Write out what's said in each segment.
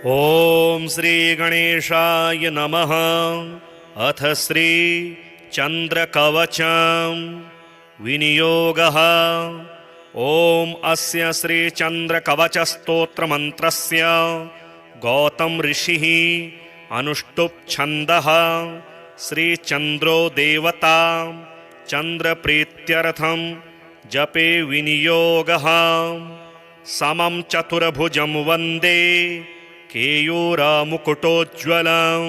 ॐ श्री गणेशाय नमः। अथ श्री चन्द्रकवचं विनियोगः। ॐ अस्य श्री चन्द्रकवचस्तोत्रमन्त्रस्य गौतम ऋषिः अनुष्टुप् छन्दः। श्री चन्द्रो देवता चन्द्रप्रीत्यर्थं जपे विनियोगः। समं चतुर्भुजं वन्दे केयूरमुकुटोज्ज्वलं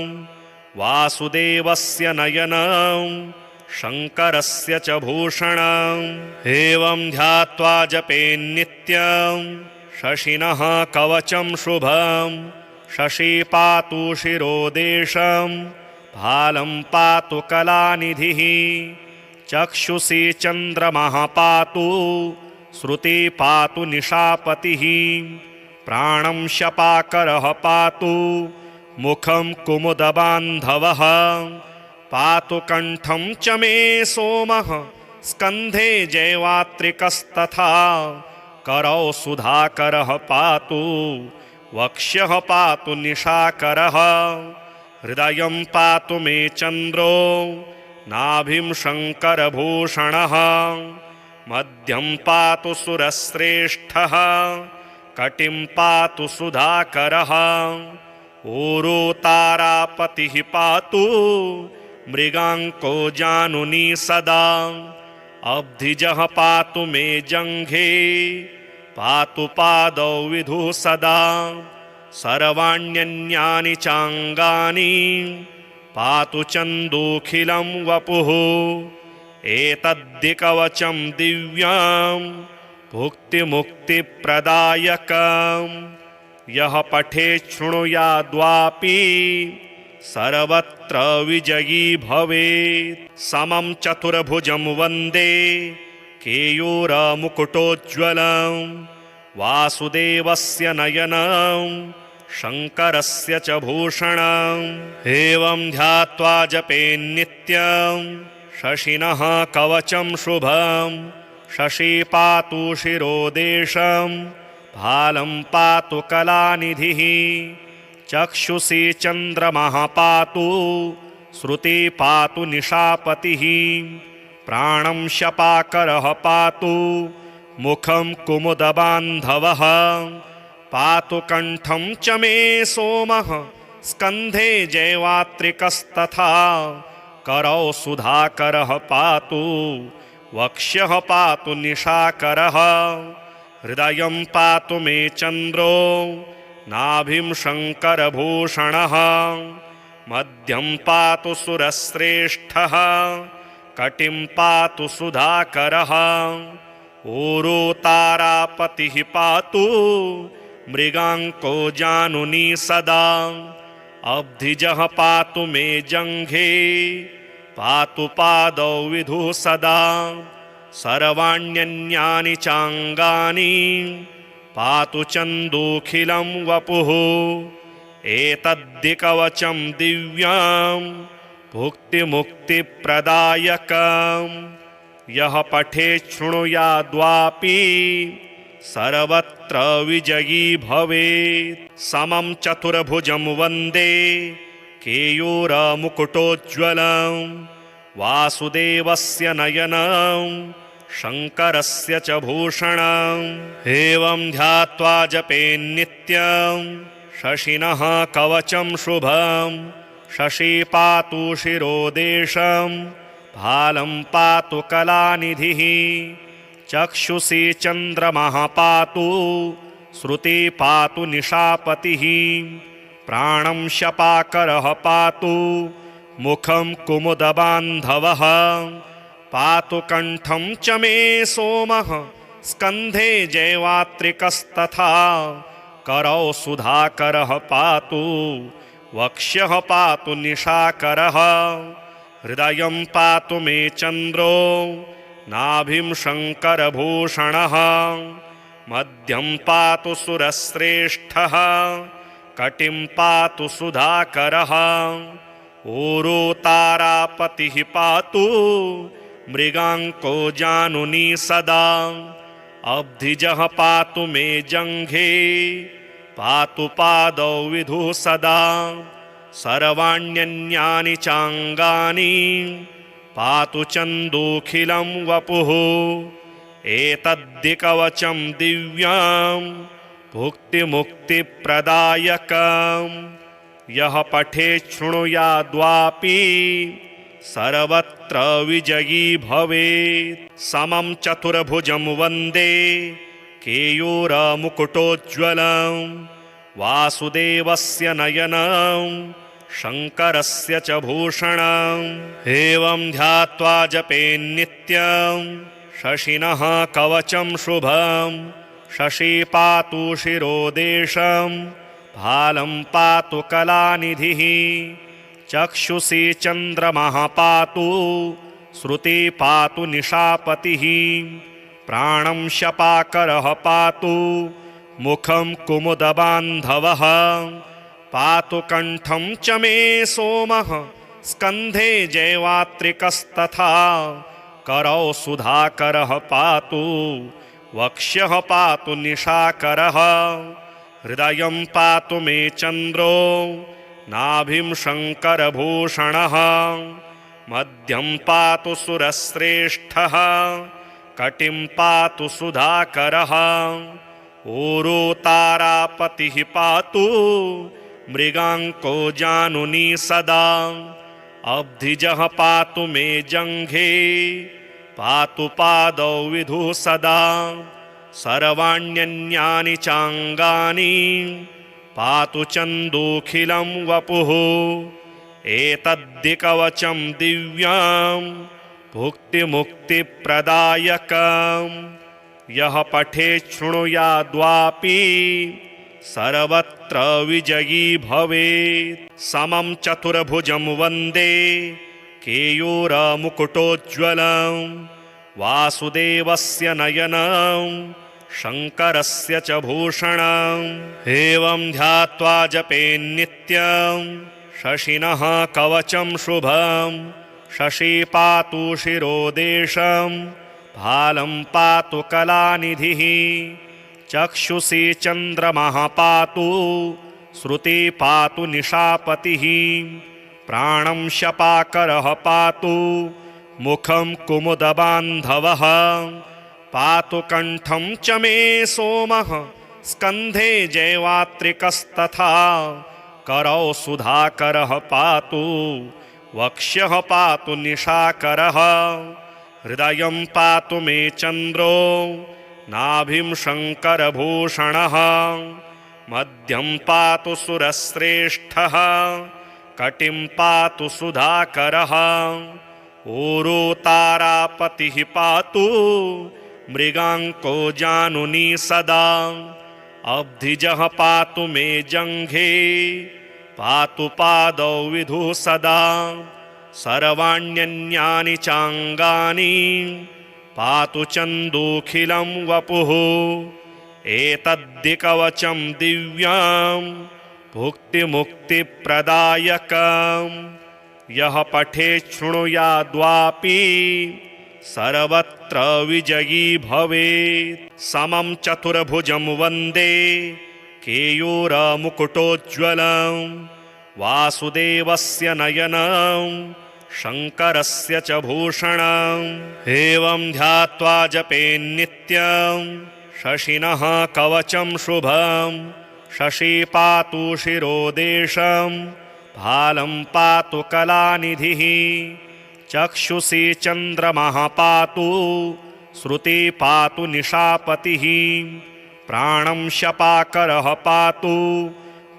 वासुदेवस्य नयनं शङ्करस्य च भूषणम्। एवं ध्यात्वा जपेन्नित्यं शशिनः कवचं शुभं। शशी पातु शिरोदेशं भालं पातु कलानिधिः। चक्षुषि चन्द्रमः पातु श्रुति पातु निशापतिः। प्राणं शपाकरः पातु मुखं कुमुदबान्धवः। पातु कण्ठं च मे सोमः स्कन्धे जैवात्रिकस्तथा। करौ सुधाकरः पातु वक्ष्यः पातु निशाकरः। हृदयं पातु मे चन्द्रो नाभिं शङ्करभूषणः। मध्यं पातु सुरश्रेष्ठः कटिं पातु सुधाकरः। ऊरू तारापतिः पातु मृगाङ्को जानुनी सदा। अब्धिजः पातु मे जङ्घे पातु पादौ विधुः सदा। सर्वाण्यन्यानि चाङ्गानि पातु चन्दूखिलं वपुः। एतद्दिकवचं दिव्यां भुक्तिमुक्तिप्रदायकं। यः पठेत् शृणुयाद्वापि सर्वत्र विजयी भवेत्। समं चतुर्भुजं वन्दे केयूरमुकुटोज्ज्वलं वासुदेवस्य नयनं शङ्करस्य च भूषणम्। एवं ध्यात्वा जपेन्नित्यं शशिनः कवचं शुभं। शशी पातु शिरोदेशं भालं पातु कलानिधिः। चक्षुषि चन्द्रमः पातु श्रुति पातु निशापतिः। प्राणं शपाकरः पातु मुखं कुमुदबान्धवः। पातु कण्ठं च मे सोमः स्कन्धे जैवात्रिकस्तथा। करौ सुधाकरः पातु वक्ष्यः पातु निशाकरः। हृदयं पातु मे चन्द्रो नाभिं शङ्करभूषणः। मध्यं पातु सुरश्रेष्ठः कटिं पातु सुधाकरः। ऊरू तारापतिः पातु मृगाङ्को जानुनी सदा। अब्धिजः पातु मे जङ्घे पातु पादौ विधुः सदा। सर्वाण्यन्यानि चाङ्गानि पातु चन्दूखिलं वपुः। एतद्दिकवचं दिव्यां भुक्तिमुक्तिप्रदायकं। यः पठेत् शृणुयाद्वापि सर्वत्र विजयी भवेत्। समं चतुर्भुजं वन्दे केयूरमुकुटोज्ज्वलं वासुदेवस्य नयनं शङ्करस्य च भूषणम्। एवं ध्यात्वा जपेन्नित्यं शशिनः कवचं शुभं। शशी पातु शिरोदेशं भालं पातु कलानिधिः। चक्षुषि चन्द्रमः पातु श्रुति पातु निशापतिः। प्राणं शपाकरः पातु मुखं कुमुदबान्धवः। पातु कण्ठं च मे सोमः स्कन्धे जैवात्रिकस्तथा। करौ सुधाकरः पातु वक्ष्यः पातु निशाकरः। हृदयं पातु मे चन्द्रो नाभिं शङ्करभूषणः। मध्यं पातु सुरश्रेष्ठः कटिं पातु सुधाकरः। ऊरू तारापतिः पातु मृगाङ्को जानुनी सदा। अब्धिजः पातु मे जङ्घे पातु पादौ विधुः सदा सर्वाण्यन्यानि चाङ्गानि पातु चन्दोऽखिलं वपुः एतद्धि कवचं दिव्यं भुक्तिमुक्तिप्रदायकं यः पठेत् शृणुयाद्वापि सर्वत्र विजयी भवेत्। समं चतुर्भुजं वन्दे केयूरमुकुटोज्ज्वलं वासुदेवस्य नयनं शङ्करस्य च भूषणम् एवं ध्यात्वा जपेन्नित्यं शशिनः कवचं शुभं शशी पातु शिरोदेशं भालं पातु कलानिधिः चक्षुषी चन्द्रमः पातु श्रुति पातु निशापतिः प्राणं शपाकरः पातु मुखं कुमुदबान्धवः पातु कण्ठं च मे सोमः स्कन्धे जैवात्रिकस्तथा करौ सुधाकरः पातु वक्ष्यः पातु निशाकरः हृदयं पातु मे चन्द्रो नाभिं शङ्करभूषणः मध्यं पातु सुरश्रेष्ठः कटिं पातु सुधाकरः ऊरू तारापतिः पातु मृगाङ्को जानुनी सदा अब्धिजः पातु मे जङ्घे पातु पादौ विधुः सदा सर्वाण्यन्यानि चाङ्गानि पातु चन्दोऽखिलं वपुः एतद्धि कवचं दिव्यं भुक्तिमुक्तिप्रदायकं यः पठेत् शृणुयाद्वापि सर्वत्र विजयी भवेत्। समं चतुर्भुजं वन्दे केयूरमुकुटोज्ज्वलं वासुदेवस्य नयनं शङ्करस्य च भूषणम् एवं ध्यात्वा जपेन्नित्यं शशिनः कवचं शुभं शशी पातु शिरोदेशं भालं पातु कलानिधिः चक्षुषी चन्द्रमः पातु श्रुति पातु निशापतिः प्राणं शपाकरः पातु मुखं कुमुदबान्धवः पातु कण्ठं च मे सोमः स्कन्धे जैवात्रिकस्तथा करौ सुधाकरः पातु वक्ष्यः पातु निशाकरः हृदयं पातु मे चन्द्रो नाभिं शङ्करभूषणः मध्यं पातु सुरश्रेष्ठः कटिं पातु सुधाकरः ऊरू तारापतिः पातु मृगाङ्को जानुनी सदा अब्धिजः पातु मे जङ्घे पातु पादौ विधुः सदा सर्वाण्यन्यानि चाङ्गानि पातु चन्दोऽखिलं वपुः एतद्धि कवचं दिव्यं भुक्तिमुक्तिप्रदायकं यः पठेत् शृणुयाद्वापि सर्वत्र विजयी भवेत्। समं चतुर्भुजं वन्दे केयूरमुकुटोज्ज्वलं वासुदेवस्य नयनं शङ्करस्य च भूषणम् एवं ध्यात्वा जपेन्नित्यं शशिनः कवचं शुभं शशी पातु शिरोदेशं भालं पातु कलानिधिः चक्षुषी चन्द्रमः पातु श्रुति पातु निशापतिः प्राणं शपाकरः पातु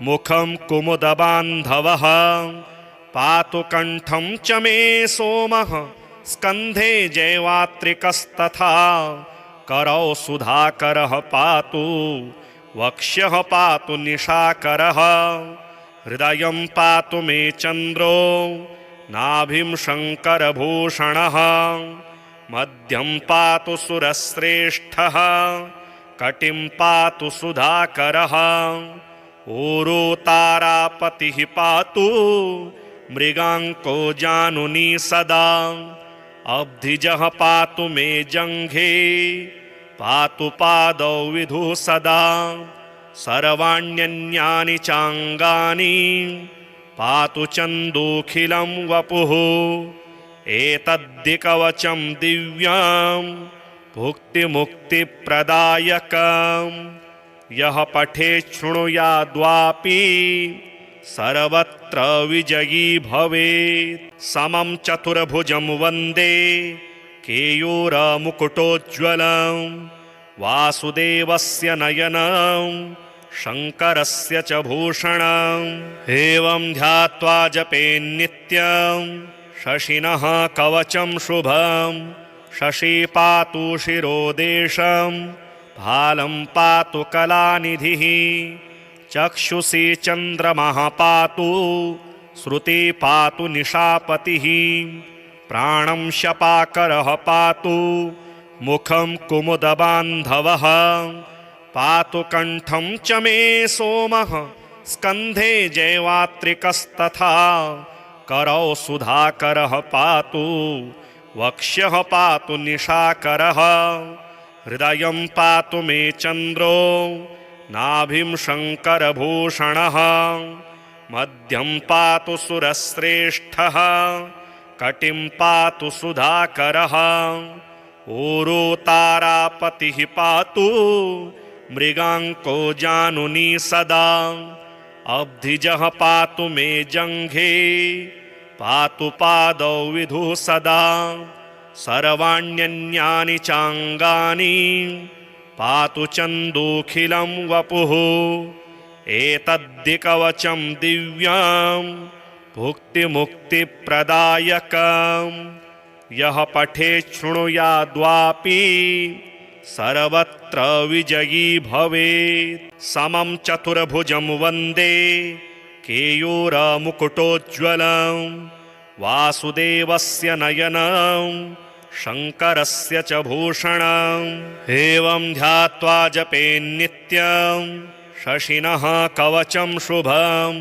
मुखं कुमुदबान्धवः पातु कण्ठं च मे सोमः स्कन्धे जैवात्रिकस्तथा करौ सुधाकरः पातु वक्ष्यः पातु निशाकरः हृदयं पातु मे चन्द्रो नाभिं शङ्करभूषणः मध्यं पातु सुरश्रेष्ठः कटिं पातु सुधाकरः ऊरू तारापतिः पातु मृगाङ्को जानुनी सदा अब्धिजः पातु मे जङ्घे पातु पादौ विधुः सदा सर्वाण्यन्यानि चाङ्गानि पातु चन्दोऽखिलं वपुः एतद्दिकवचं दिव्यां भुक्तिमुक्तिप्रदायकं यः पठेत् शृणुयाद्वापि सर्वत्र विजयी भवेत्। समं चतुर्भुजं वन्दे केयूरमुकुटोज्ज्वलं वासुदेवस्य नयनं शङ्करस्य च भूषणम् एवं ध्यात्वा जपेन्नित्यं शशिनः कवचं शुभं शशी पातु शिरोदेशं भालं पातु कलानिधिः चक्षुषी चन्द्रमः पातु श्रुति पातु निशापतिः प्राणं शपाकरः पातु मुखं कुमुदबान्धवः पातु कण्ठं च मे सोमः स्कन्धे जैवात्रिकस्तथा करौ सुधाकरः पातु वक्ष्यः पातु निशाकरः हृदयं पातु मे चन्द्रो नाभिं शङ्करभूषणः मध्यं पातु सुरश्रेष्ठः कटिं पातु सुधाकरः ऊरू तारापतिः पातु मृगाङ्को जानुनी सदा अब्धिजः पातु मे जङ्घे पातु पादौ विधुः सदा सर्वाण्यन्यानि चाङ्गानि पातु चन्दोऽखिलं वपुः एतद्दिकवचं दिव्यां भुक्तिमुक्तिप्रदायकं यः पठेत् शृणुयाद्वापि सर्वत्र विजयी भवेत्। समं चतुर्भुजं वन्दे केयूरमुकुटोज्ज्वलं वासुदेवस्य नयनं शङ्करस्य च भूषणम् एवं ध्यात्वा जपेन्नित्यं शशिनः कवचं शुभं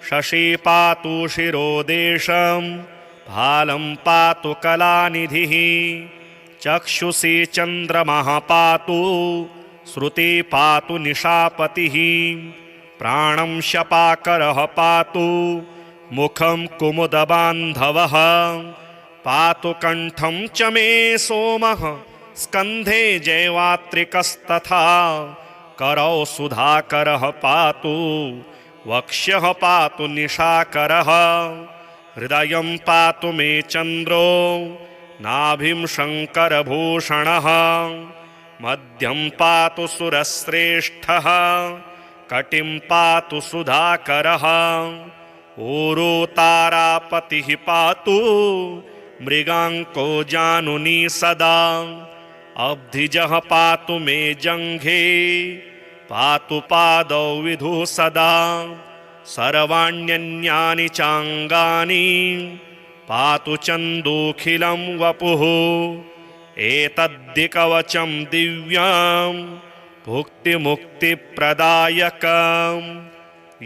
शशी पातु शिरोदेशं भालं पातु कलानिधिः चक्षुषी चन्द्रमः पातु श्रुति पातु निशापतिः प्राणं शपाकरः पातु मुखं कुमुदबान्धवः पातु कण्ठं च मे सोमः स्कन्धे जैवात्रिकस्तथा करौ सुधाकरः पातु वक्ष्यः पातु निशाकरः हृदयं पातु मे चन्द्रो नाभिं शङ्करभूषणः मध्यं पातु सुरश्रेष्ठः कटिं पातु सुधाकरः ऊरू तारापतिः पातु मृगाङ्को जानुनी सदा अब्धिजः पातु मे जङ्घे पातु पादौ विधुः सदा सर्वाण्यन्यानि चाङ्गानि पातु चन्दोऽखिलं वपुः एतद्दिकवचं दिव्यां भुक्तिमुक्तिप्रदायकं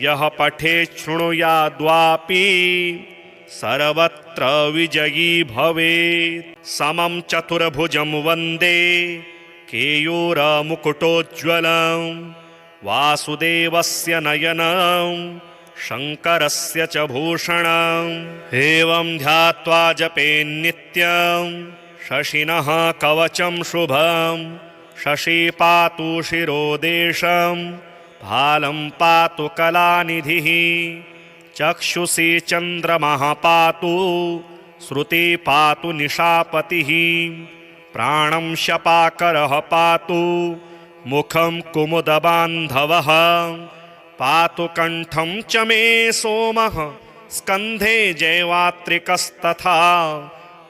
यः पठेत् शृणुयाद्वापि सर्वत्र विजयी भवेत्। समं चतुर्भुजं वन्दे केयूरमुकुटोज्ज्वलं वासुदेवस्य नयनं शङ्करस्य च भूषणम् एवं ध्यात्वा जपेन्नित्यं शशिनः कवचं शुभं शशी पातु शिरोदेशं भालं पातु कलानिधिः चक्षुषी चन्द्रमः पातु श्रुति पातु निशापतिः प्राणं शपाकरः पातु मुखं कुमुदबान्धवः पातु कण्ठं च मे सोमः स्कन्धे जैवात्रिकस्तथा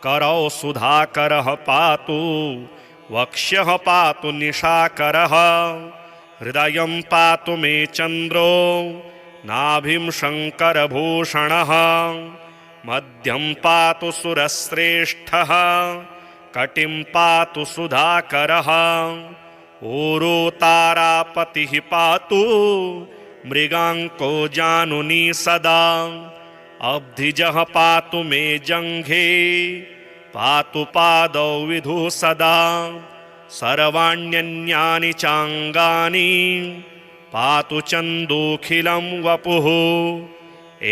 करौ सुधाकरः पातु वक्ष्यः पातु निशाकरः हृदयं पातु मे चन्द्रो नाभिं शङ्करभूषणः मध्यं पातु सुरश्रेष्ठः कटिं पातु सुधाकरः ऊरू तारापतिः पातु मृगाङ्को जानुनी सदा अब्धिजः पातु मे जङ्घे पातु पादौ विधुः सदा सर्वाण्यन्यानि चाङ्गानि पातु चन्दोऽखिलं वपुः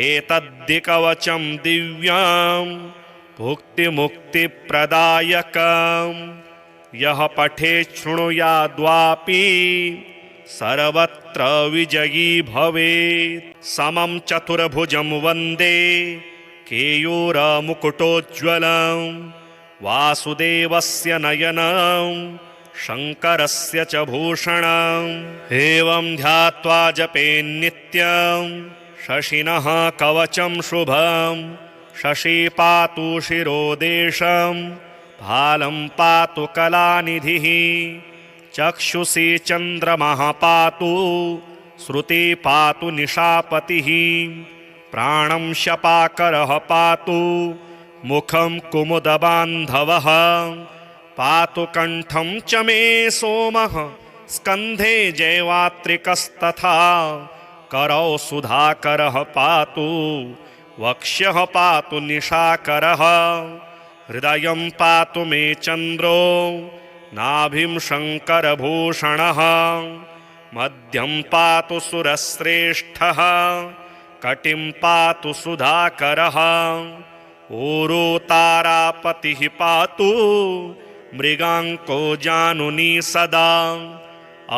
एतद्दिकवचं दिव्यां भुक्तिमुक्तिप्रदायकम् यः पठेत् शृणुयाद्वापि सर्वत्र विजयी भवेत्। समं चतुर्भुजं वन्दे केयूरमुकुटोज्ज्वलं वासुदेवस्य नयनं शङ्करस्य च भूषणम् एवं ध्यात्वा जपेन्नित्यं शशिनः कवचं शुभं शशी पातु शिरोदेशं भालं पातु कलानिधिः चक्षुषी चन्द्रमः पातु श्रुति पातु निशापतिः प्राणं शपाकरः पातु मुखं कुमुदबान्धवः पातु कण्ठं च मे सोमः स्कन्धे जैवात्रिकस्तथा करौ सुधाकरः पातु वक्ष्यः पातु निशाकरः हृदयं पातु मे चन्द्रो नाभिं शङ्करभूषणः मध्यं पातु सुरश्रेष्ठः कटिं पातु सुधाकरः ऊरू तारापतिः पातु मृगाङ्को जानुनी सदा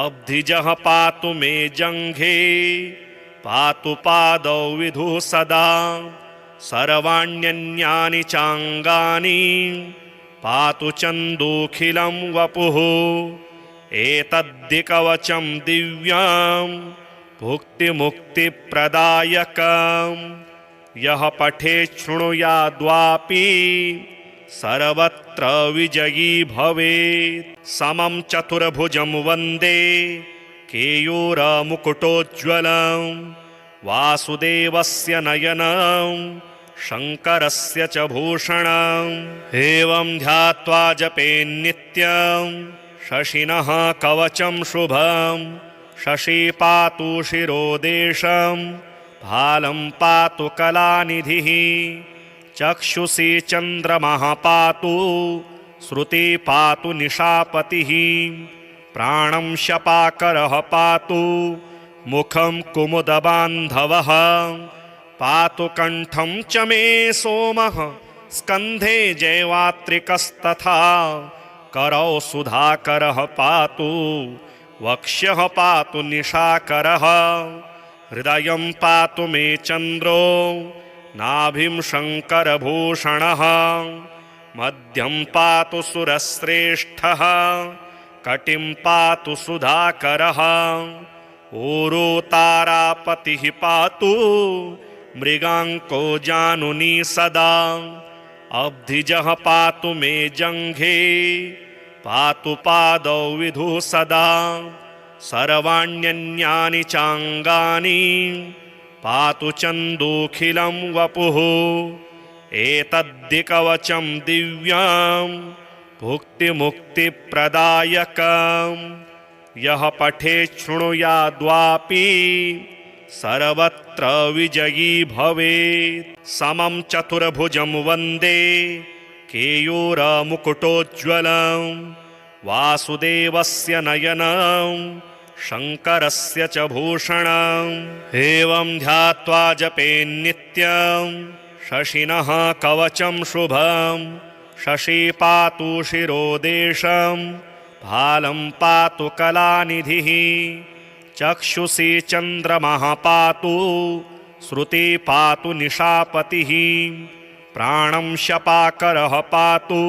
अब्धिजः पातु मे जङ्घे पातु पादौ विधुः सदा सर्वाण्यन्यानि चाङ्गानि पातु चन्दोऽखिलं वपुः एतद्दिकवचं दिव्यां भुक्तिमुक्तिप्रदायकम् यः पठेत् शृणुयाद्वापि सर्वत्र विजयी भवेत्। समं चतुर्भुजं वन्दे केयूरमुकुटोज्ज्वलं वासुदेवस्य नयनं शङ्करस्य च भूषणम् एवं ध्यात्वा जपेन्नित्यं शशिनः कवचं शुभं शशी पातु शिरोदेशं भालं पातु कलानिधिः चक्षुषी चन्द्रमः पातु श्रुति पातु निशापतिः प्राणं शपाकरः पातु मुखं कुमुदबान्धवः पातु कण्ठं च मे सोमः स्कन्धे जैवात्रिकस्तथा करौ सुधाकरः पातु वक्ष्यः पातु निशाकरः हृदयं पातु मे चन्द्रो नाभिं शङ्करभूषणः मध्यं पातु सुरश्रेष्ठः कटिं पातु सुधाकरः ऊरू तारापतिः पातु मृगाङ्को जानुनी सदा अब्धिजः पातु मे जङ्घे पातु पादौ विधुः सदा सर्वाण्यन्यानि चाङ्गानि पातु चन्दोऽखिलं वपुः एतद्दिकवचं दिव्यां भुक्तिमुक्तिप्रदायकम् यः पठेत् शृणुयाद्वापि सर्वत्र विजयी भवेत्। समं चतुर्भुजं वन्दे केयूरमुकुटोज्ज्वलं वासुदेवस्य नयनं शङ्करस्य च भूषणम् एवं ध्यात्वा जपेन्नित्यं शशिनः कवचं शुभं शशी पातु शिरोदेशं भालं पातु कलानिधिः चक्षुषी चन्द्रमः पातु श्रुति पातु निशापतिः प्राणं शपाकरः पातु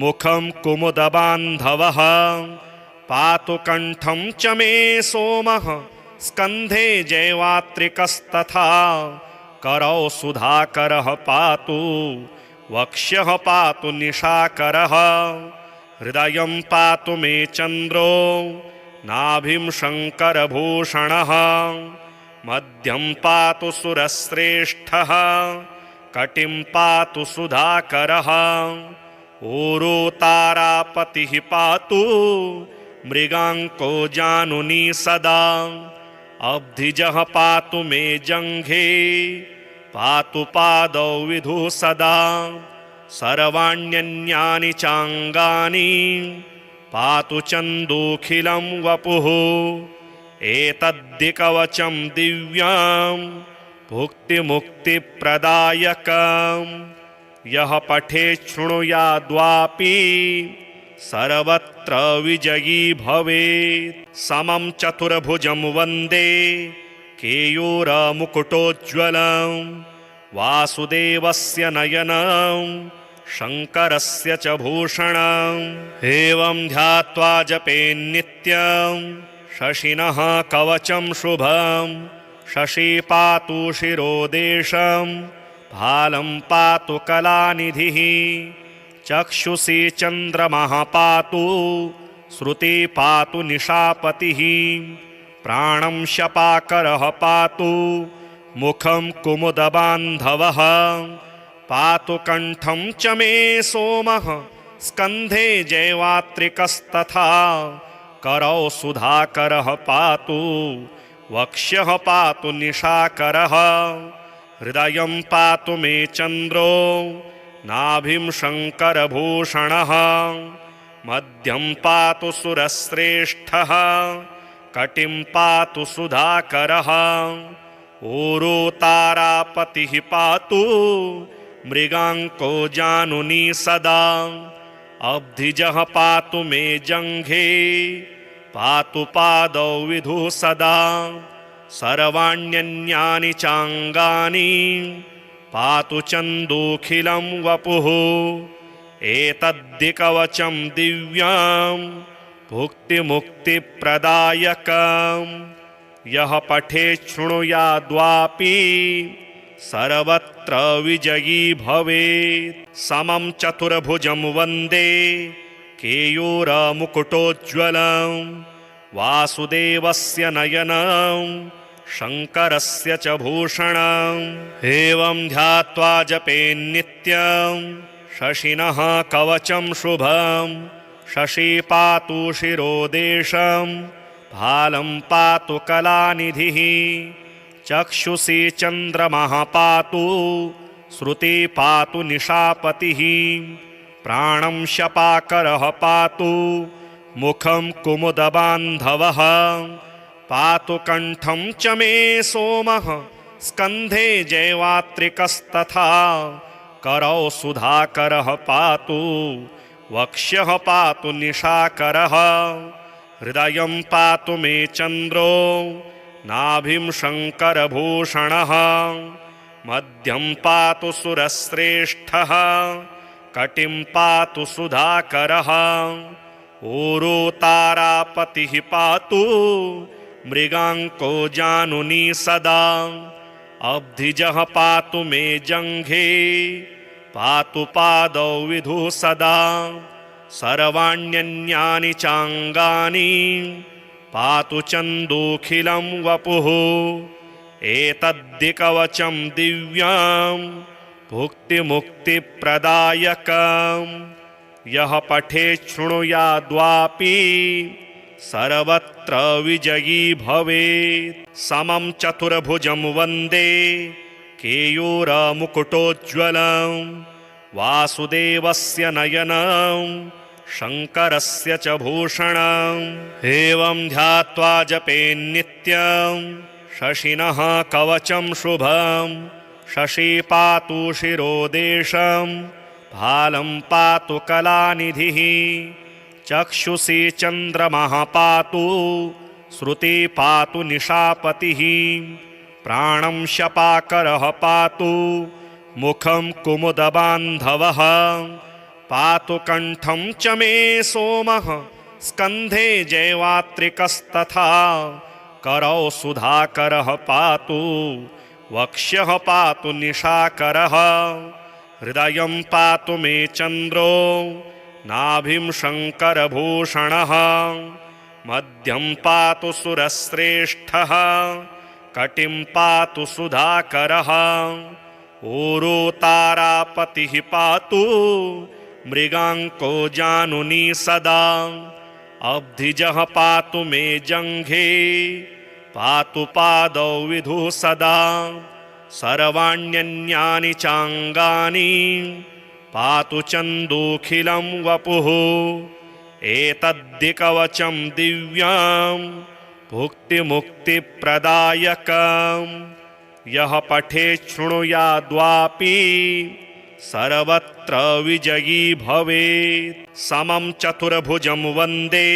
मुखं कुमुदबान्धवः पातु कण्ठं च मे सोमः स्कन्धे जैवात्रिकस्तथा करौ सुधाकरः पातु वक्ष्यः पातु निशाकरः हृदयं पातु मे चन्द्रो नाभिं शङ्करभूषणः मध्यं पातु सुरश्रेष्ठः कटिं पातु सुधाकरः ऊरू तारापतिः पातु मृगाङ्को जानुनी सदा अब्धिजः पातु मे जङ्घे पातु पादौ विधुः सदा सर्वाण्यन्यानि चाङ्गानि पातु चन्दोऽखिलं वपुः एतद्दिकवचं दिव्यां भुक्तिमुक्तिप्रदायकं यः पठेत् शृणुयाद्वापि सर्वत्र विजयी भवेत्। समं चतुर्भुजं वन्दे केयूरमुकुटोज्ज्वलं वासुदेवस्य नयनं शङ्करस्य च भूषणम्। एवं ध्यात्वा जपेन्नित्यं शशिनः कवचं शुभं शशी पातु शिरोदेशं भालं पातु कलानिधिः चक्षुषी चन्द्रमः पातु श्रुति पातु निशापतिः प्राणं शपाकरः पातु मुखं कुमुदबान्धवः पातु कण्ठं च मे सोमः स्कन्धे जैवात्रिकस्तथा करौ सुधाकरः पातु वक्ष्यः पातु निशाकरः हृदयं पातु मे चन्द्रो नाभिं शङ्करभूषणः मध्यं पातु सुरश्रेष्ठः कटिं पातु सुधाकरः ऊरू तारापतिः पातु मृगाङ्को जानुनी सदा अब्धिजः पातु मे जङ्घे पातु पादौ विधुः सदा सर्वाण्यन्यानि चाङ्गानि पातु चन्दूखिलं वपुः एतद्दिकवचं दिव्यां भुक्तिमुक्तिप्रदायकं यः पठेत् शृणुयाद्वापि सर्वत्र विजयी भवेत्। समं चतुर्भुजं वन्दे केयूरमुकुटोज्ज्वलं वासुदेवस्य नयनं शङ्करस्य च भूषणम्। एवं ध्यात्वा जपेन्नित्यं शशिनः कवचं शुभं शशी पातु शिरोदेशं भालं पातु कलानिधिः चक्षुषी चन्द्रमः पातु श्रुति पातु निशापतिः प्राणं शपाकरः पातु मुखं कुमुदबान्धवः पातु कण्ठं च मे सोमः स्कन्धे जैवात्रिकस्तथा करौ सुधाकरः पातु वक्ष्यः पातु निशाकरः हृदयं पातु मे चन्द्रो नाभिं शङ्करभूषणः मध्यं पातु सुरश्रेष्ठः कटिं पातु सुधाकरः ऊरू तारापतिः पातु मृगाङ्को जानुनी सदा अब्धिजः पातु मे जङ्घे पातु पादौ विधुः सदा सर्वाण्यन्यानि चाङ्गानि पातु चन्दूखिलं वपुः एतद्दिकवचं दिव्यां भुक्तिमुक्तिप्रदायकं यः पठेत् शृणुयाद्वापि सर्वत्र विजयी भवेत्। समं चतुर्भुजं वन्दे केयूरमुकुटोज्ज्वलं वासुदेवस्य नयनं शङ्करस्य च भूषणम्। एवं ध्यात्वा जपेन्नित्यं शशिनः कवचं शुभं शशी पातु शिरोदेशं भालं पातु कलानिधिः चक्षुषी चन्द्रमः पातु श्रुति पातु निशापतिः प्राणं शपाकरः पातु मुखं कुमुदबान्धवः पातु कण्ठं च मे सोमः स्कन्धे जैवात्रिकस्तथा करौ सुधाकरः पातु वक्ष्यः पातु निशाकरः हृदयं पातु मे चन्द्रो नाभिं शङ्करभूषणः मध्यं पातु सुरश्रेष्ठः कटिं पातु सुधाकरः ऊरू तारापतिः पातु मृगाङ्को जानुनी सदा अब्धिजः पातु मे जङ्घे पातु पादौ विधुः सदा सर्वाण्यन्यानि चाङ्गानि पातु चन्दूखिलं वपुः एतद्दिकवचं दिव्यां भुक्तिमुक्तिप्रदायकम् यः पठेत् शृणुयाद्वापि सर्वत्र विजयी भवेत्। समं चतुर्भुजं वन्दे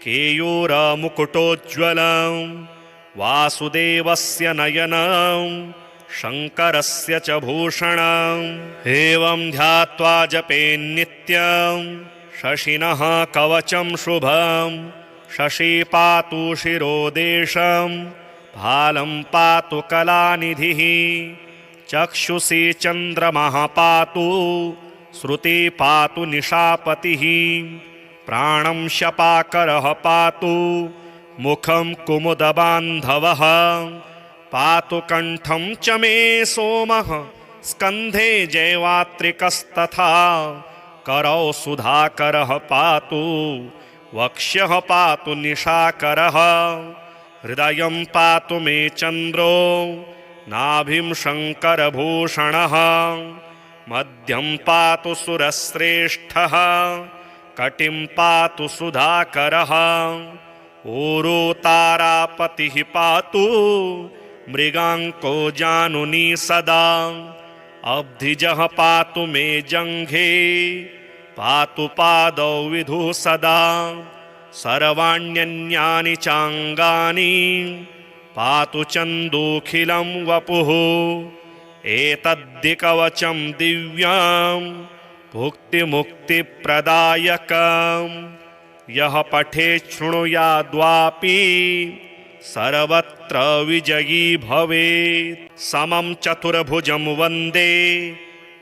केयूरमुकुटोज्ज्वलं वासुदेवस्य नयनं शङ्करस्य च भूषणम्। एवं ध्यात्वा जपेन्नित्यं शशिनः कवचं शुभं। शशी पातु शिरोदेशं भालं पातु कलानिधिः। चक्षुषी चन्द्रमः पातु श्रुति पातु निशापतिः। प्राणं शपाकरः पातु मुखं कुमुदबान्धवः। पातु कण्ठं च मे सोमः स्कन्धे जैवात्रिकस्तथा। करौ सुधाकरः पातु वक्ष्यः पातु निशाकरः। हृदयं पातु मे चन्द्रो नाभिं शङ्करभूषणः। मध्यं पातु सुरश्रेष्ठः कटिं पातु सुधाकरः। ऊरो तारापतिः पातु मृगाङ्को जानुनी सदा। अब्धिजः पातु मे जङ्घे पातु पादौ विधुः सदा। सर्वाण्यन्यानि चाङ्गानि पातु चन्दोऽखिलं वपुः। एतद्दिकवचं दिव्यां भुक्तिमुक्तिप्रदायकम् यः पठेत् शृणुयाद्वापि सर्वत्र विजयी भवेत्। समं चतुर्भुजं वन्दे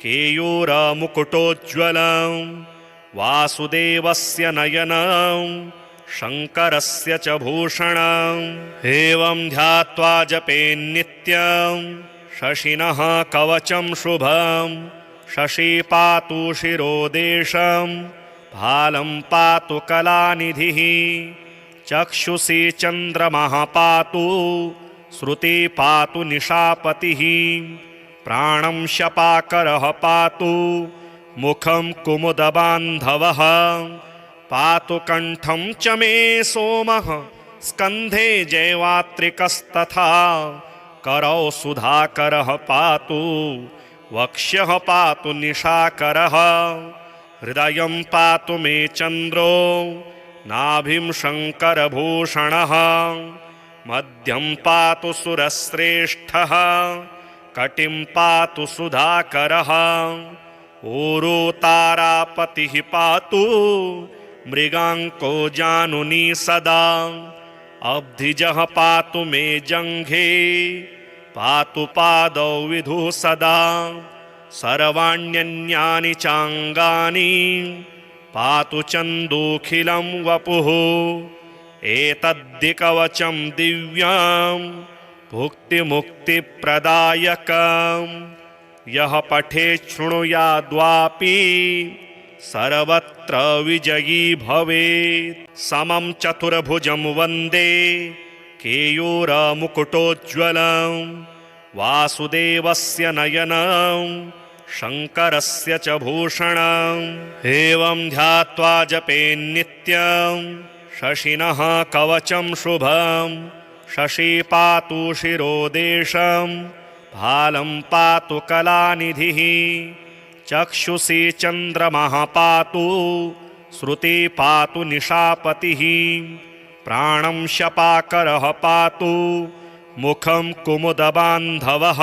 केयूरमुकुटोज्ज्वलं वासुदेवस्य नयनं शङ्करस्य च भूषणम्। एवं ध्यात्वा जपेन्नित्यं शशिनः कवचं शुभं। शशी पातु शिरोदेशं भालं पातु कलानिधिः। चक्षुषी चन्द्रमः पातु श्रुति पातु निशापतिः। प्राणं शपाकरः पातु मुखं कुमुदबान्धवः। पातु कण्ठं च मे सोमः स्कन्धे जैवात्रिकस्तथा। करौ सुधाकरः पातु वक्ष्यः पातु निशाकरः। हृदयं पातु मे चन्द्रो नाभिं शङ्करभूषणः। मध्यं पातु सुरश्रेष्ठः कटिं पातु सुधाकरः। ऊरो तारापतिः पातु मृगाङ्को जानुनी सदा। अब्धिजः पातु मे जङ्घे पातु पादौ विधुः सदा। सर्वाण्यन्यानि चाङ्गानि पातु चन्दोऽखिलं वपुः। एतद्दिकवचं दिव्यां भुक्तिमुक्तिप्रदायकम् यः पठेत् शृणुयाद्वापि सर्वत्र विजयी भवेत्। समं चतुर्भुजं वन्दे केयूरमुकुटोज्ज्वलं वासुदेवस्य नयनं शङ्करस्य च भूषणम्। एवं ध्यात्वा जपेन्नित्यं शशिनः कवचं शुभं। शशी पातु शिरोदेशं भालं पातु कलानिधिः। चक्षुषी चन्द्रमः पातु श्रुति पातु निशापतिः। प्राणं शपाकरः पातु मुखं कुमुदबान्धवः।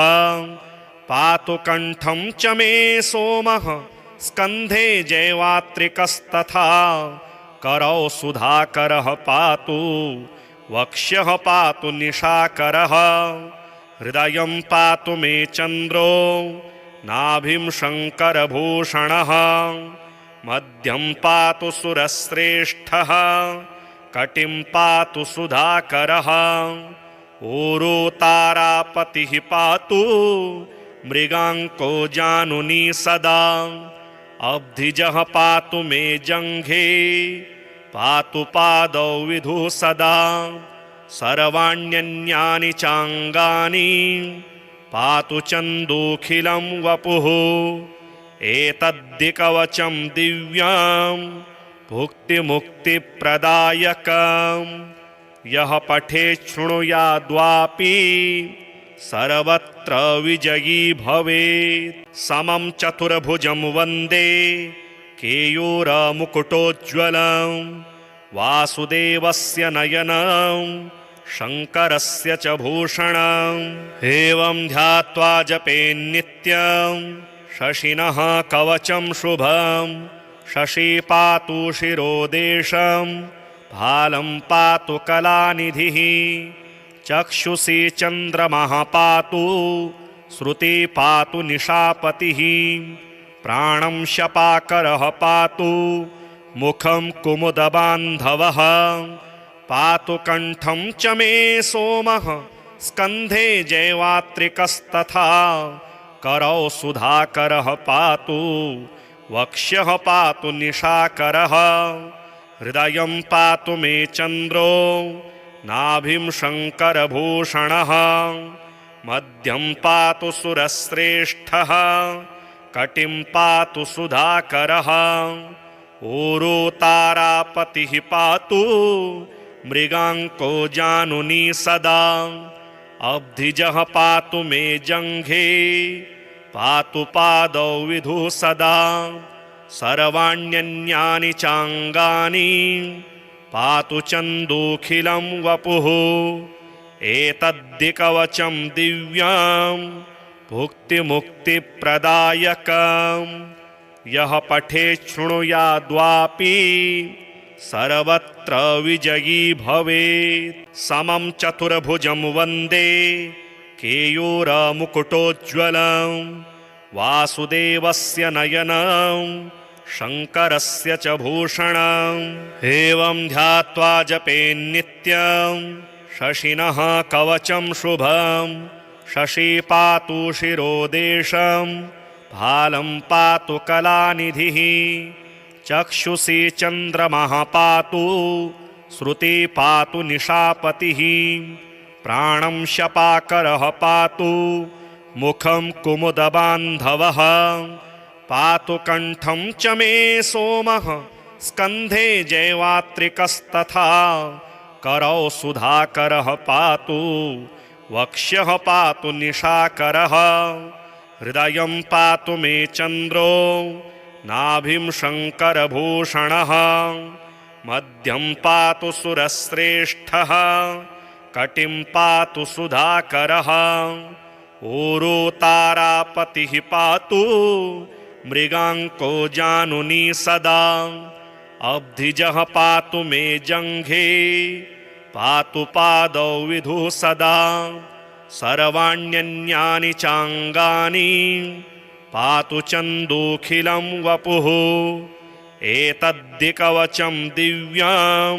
पातु कण्ठं च मे सोमः स्कन्धे जैवात्रिकस्तथा। करौ सुधाकरः पातु वक्ष्यः पातु निशाकरः। हृदयं पातु मे चन्द्रो नाभिं शङ्करभूषणः। मध्यं पातु सुरश्रेष्ठः कटिं पातु सुधाकरः। ऊरो तारापतिः पातु मृगाङ्को जानुनी सदा। अब्धिजः पातु मे जङ्घे पातु पादौ विधुः सदा। सर्वाण्यन्यानि चाङ्गानि पातु चन्दोऽखिलं वपुः। एतद्दिकवचं दिव्यां भुक्तिमुक्तिप्रदायकम् यः पठेत् शृणुयाद्वापि सर्वत्र विजयी भवेत्। समं चतुर्भुजं वन्दे केयूरमुकुटोज्ज्वलं वासुदेवस्य नयनं शङ्करस्य च भूषणम्। एवं ध्यात्वा जपेन्नित्यं शशिनः कवचं शुभं। शशी पातु शिरोदेशं भालं पातु कलानिधिः। चक्षुषी चन्द्रमः पातु श्रुति पातु निशापतिः। प्राणं शपाकरः पातु मुखं कुमुदबान्धवः। पातु कण्ठं च मे सोमः स्कन्धे जैवात्रिकस्तथा। करौ सुधाकरः पातु वक्ष्यः पातु निशाकरः। हृदयं पातु मे चन्द्रो नाभिं शङ्करभूषणः। मध्यं पातु सुरश्रेष्ठः कटिं पातु सुधाकरः। ऊरो तारापतिः पातु मृगाङ्को जानुनी सदा। अब्धिजः पातु मे जङ्घे पातु पादौ विधु सदा। सर्वाण्यन्यानि चाङ्गानि पातु चन्दूखिलं वपुः। एतद्दिकवचं दिव्यां भुक्तिमुक्तिप्रदायकम्। यः पठेत् शृणुयाद्वापि सर्वत्र विजयी भवेत्। समं चतुर्भुजं वन्दे केयूरमुकुटोज्ज्वलं वासुदेवस्य नयनं शङ्करस्य च भूषणम्। एवं ध्यात्वा जपेन्नित्यं शशिनः कवचं शुभं। शशी पातु शिरोदेशं भालं पातु कलानिधिः। चक्षुषी चन्द्रमः पातु श्रुति पातु निशापतिः। प्राणं शपाकरः पातु मुखं कुमुदबान्धवः। पातु कण्ठं च मे सोमः स्कन्धे जैवात्रिकस्तथा। करौ सुधाकरः पातु वक्ष्यः पातु निशाकरः। हृदयं पातु मे चन्द्रो नाभिं शङ्करभूषणः। मध्यं पातु सुरश्रेष्ठः कटिं पातु सुधाकरः। ऊरो तारापतिः पातु मृगाङ्को जानुनी सदा। अब्धिजः पातु मे जङ्घे पातु पादौ विधु सदा। सर्वाण्यन्यानि चाङ्गानि पातु चन्दूखिलं वपुः। एतद्दिकवचं दिव्यां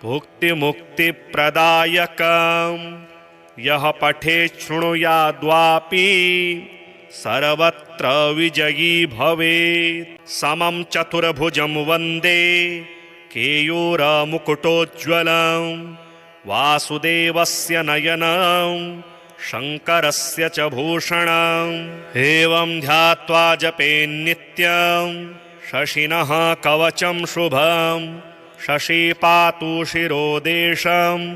भुक्तिमुक्तिप्रदायकम्। यः पठेत् शृणुयाद्वापि सर्वत्र विजयी भवेत्। समं चतुर्भुजं वन्दे केयूरमुकुटोज्ज्वलं वासुदेवस्य नयनं शङ्करस्य च भूषणम्। एवं ध्यात्वा जपेन्नित्यं शशिनः कवचं शुभं। शशी पातु शिरोदेशं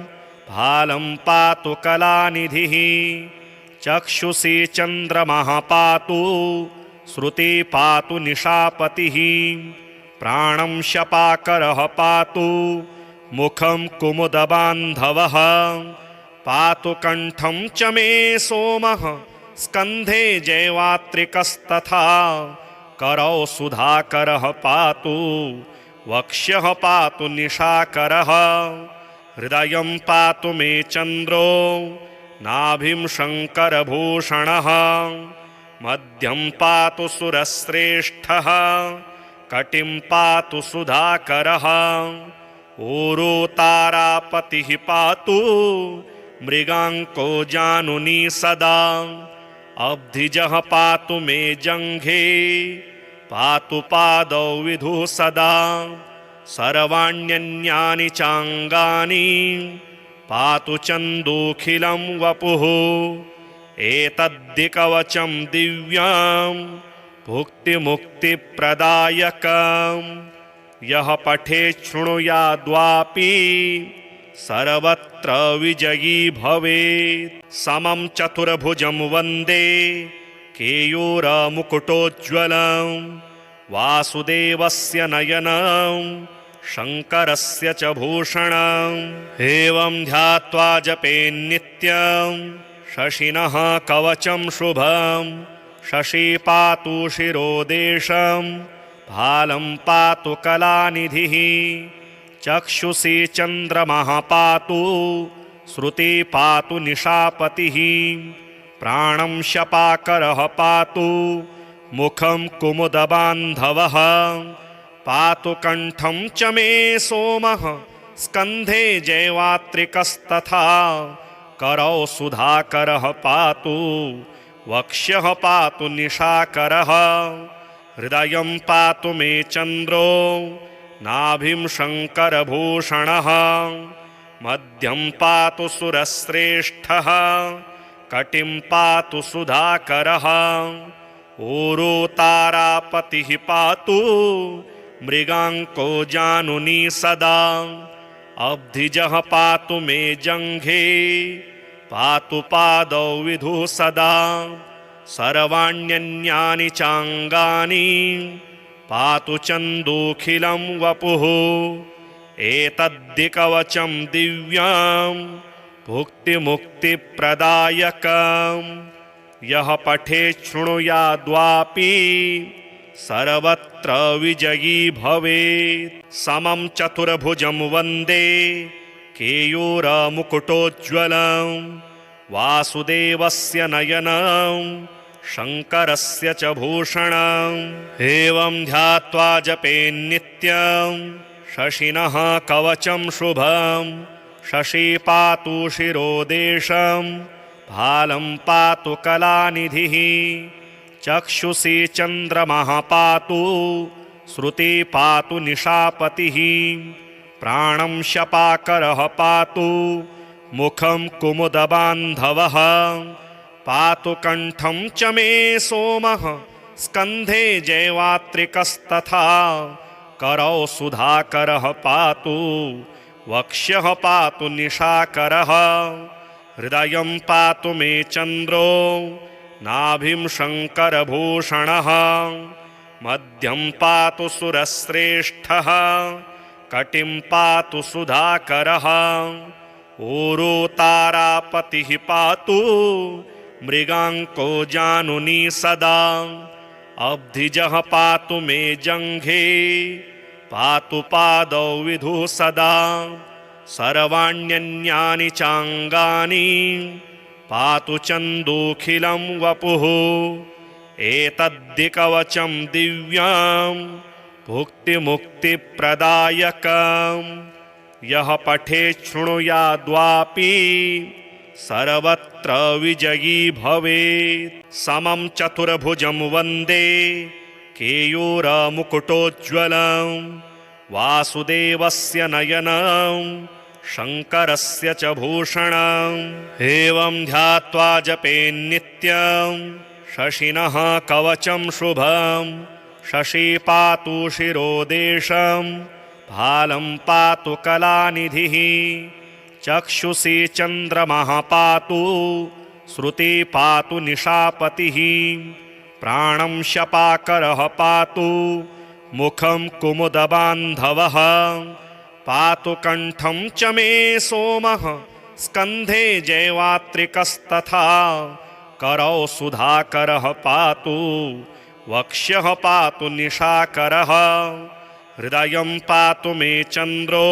भालं पातु कलानिधिः। चक्षुषी चन्द्रमः पातु श्रुति पातु निशापतिः। प्राणं शपाकरः पातु मुखं कुमुदबान्धवः। पातु कण्ठं च मे सोमः स्कन्धे जैवात्रिकस्तथा। करौ सुधाकरः पातु वक्ष्यः पातु निशाकरः। हृदयं पातु मे चन्द्रो नाभिं शङ्करभूषणः। मध्यं पातु सुरश्रेष्ठः कटिं पातु सुधाकरः। ऊरो तारापतिः पातु मृगाङ्को जानुनी सदा। अब्धिजः पातु मे जङ्घे पातु पादौ विधु सदा। सर्वाण्यन्यानि चाङ्गानि पातु चन्दूखिलं वपुः। एतद्दिकवचं दिव्यां भुक्तिमुक्तिप्रदायकम्। यः पठेत् शृणुयाद्वापि सर्वत्र विजयी भवेत्। समं चतुर्भुजं वन्दे केयूरमुकुटोज्ज्वलं वासुदेवस्य नयनं शङ्करस्य च भूषणम्। एवं ध्यात्वा जपेन्नित्यं शशिनः कवचं शुभं। शशी पातु शिरोदेशं भालं पातु कलानिधिः। चक्षुषी चन्द्रमः पातु श्रुति पातु निशापतिः। प्राणं शपाकरः पातु मुखं कुमुदबान्धवः। पातु कण्ठं च मे सोमः स्कन्धे जैवात्रिकस्तथा। करौ सुधाकरः पातु वक्ष्यः पातु निशाकरः। हृदयं पातु मे चन्द्रो नाभिं शङ्करभूषणः। मध्यं पातु सुरश्रेष्ठः कटिं पातु सुधाकरः। ऊरो तारापतिः पातु मृगाङ्को जानुनी सदा। अब्धिजः पातु मे जङ्घे पातु पादौ विधु सदा। सर्वाण्यन्यानि चाङ्गानि पातु चन्दोऽखिलं वपुः। एतद्दिकवचं दिव्यां भुक्तिमुक्तिप्रदायकं। यः पठेत् शृणुयाद्वापि सर्वत्र विजयी भवेत्। समं चतुर्भुजं वन्दे केयूरमुकुटोज्ज्वलं वासुदेवस्य नयनं शङ्करस्य च भूषणम्। एवं ध्यात्वा जपेन्नित्यं शशिनः कवचं शुभं। शशी पातु शिरोदेशं भालं पातु कलानिधिः। चक्षुषी चन्द्रमः पातु श्रुति पातु निशापतिः। प्राणं शपाकरः पातु मुखं कुमुदबान्धवः। पातु कण्ठं च मे सोमः स्कन्धे जैवात्रिकस्तथा। करौ सुधाकरः पातु वक्ष्यः पातु निशाकरः। हृदयं पातु मे चन्द्रो नाभिं शङ्करभूषणः। मध्यं पातु सुरश्रेष्ठः कटिं पातु सुधाकरः। ऊरो तारापतिः पातु मृगाङ्को जानुनी सदा। अब्धिजः पातु मे जङ्घे पातु पादौ विधु सदा। सर्वाण्यन्यानि चाङ्गानि पातु चन्दोऽखिलं वपुः। एतद्दिकवचं दिव्यां भुक्तिमुक्तिप्रदायकं। यः पठेत् शृणुयाद्वापि सर्वत्र विजयी भवेत्। समं चतुर्भुजं वन्दे केयूरमुकुटोज्ज्वलं वासुदेवस्य नयनं शङ्करस्य च भूषणम्। एवं ध्यात्वा जपेन्नित्यं शशिनः कवचं शुभं। शशी पातु शिरोदेशं भालं पातु कलानिधिः। चक्षुषी चन्द्रमः पातु श्रुति पातु निशापतिः। प्राणं शपाकरः पातु मुखं कुमुदबान्धवः। पातु कण्ठं च मे सोमः स्कन्धे जैवात्रिकस्तथा। करौ सुधाकरः पातु वक्ष्यः पातु निशाकरः। हृदयं पातु मे चन्द्रो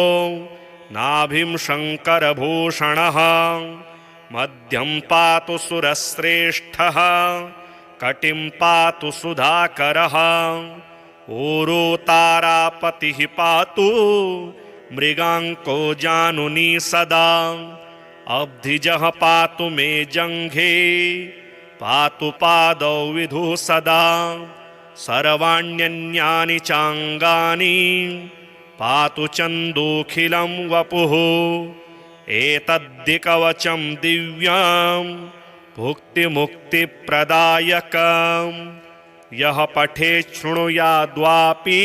नाभिं शङ्करभूषणः। मध्यं पातु सुरश्रेष्ठः कटिं पातु सुधाकरः। ऊरो तारापतिः पातु मृगाङ्को जानुनी सदा। अब्धिजः पातु मे जङ्घे पातु पादौ विधु सदा। सर्वाण्यन्यानि चाङ्गानि पातु चन्दोऽखिलं वपुः। एतद्दिकवचं दिव्यां भुक्तिमुक्तिप्रदायकं। यः पठेत् शृणुयाद्वापि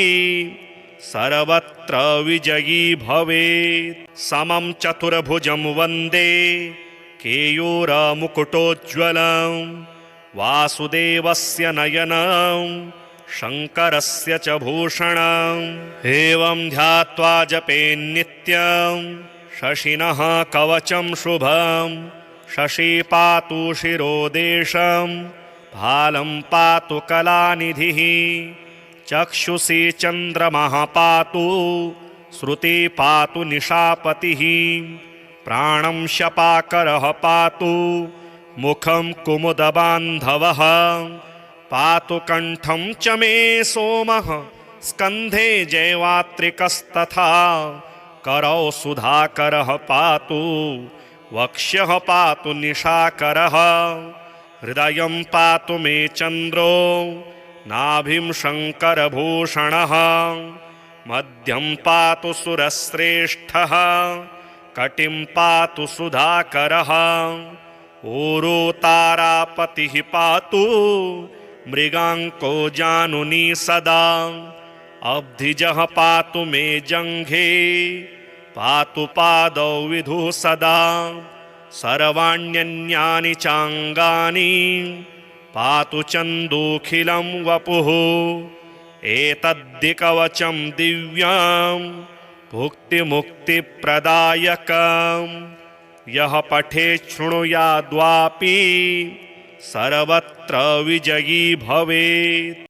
सर्वत्र विजयी भवेत्। समं चतुर्भुजं वन्दे केयूरमुकुटोज्ज्वलं वासुदेवस्य नयनं शङ्करस्य च भूषणम्। एवं ध्यात्वा जपेन्नित्यं शशिनः कवचं शुभं। शशी पातु शिरोदेशं भालं पातु कलानिधिः। चक्षुषी चन्द्रमः पातु श्रुति पातु निशापतिः। प्राणं शपाकरः पातु मुखं कुमुदबान्धवः। पातु कण्ठं च मे सोमः स्कन्धे जैवात्रिकस्तथा। करौ सुधाकरः पातु वक्ष्यः पातु निशाकरः। हृदयं पातु मे चन्द्रो नाभिं शङ्करभूषणः। मध्यं पातु सुरश्रेष्ठः कटिं पातु सुधाकरः। ऊरो तारापतिः पातु मृगाङ्को जानुनी सदा। अब्धिजः पातु मे जङ्घे पातु पादौ विधु सदा। सर्वाण्यन्यानि चाङ्गानि पातु चन्दोऽखिलं वपुः। एतद्दिकवचं दिव्यां भुक्तिमुक्तिप्रदायकं। यः पठेत् शृणुयाद्वापि सर्वत्र विजयी भवेत्।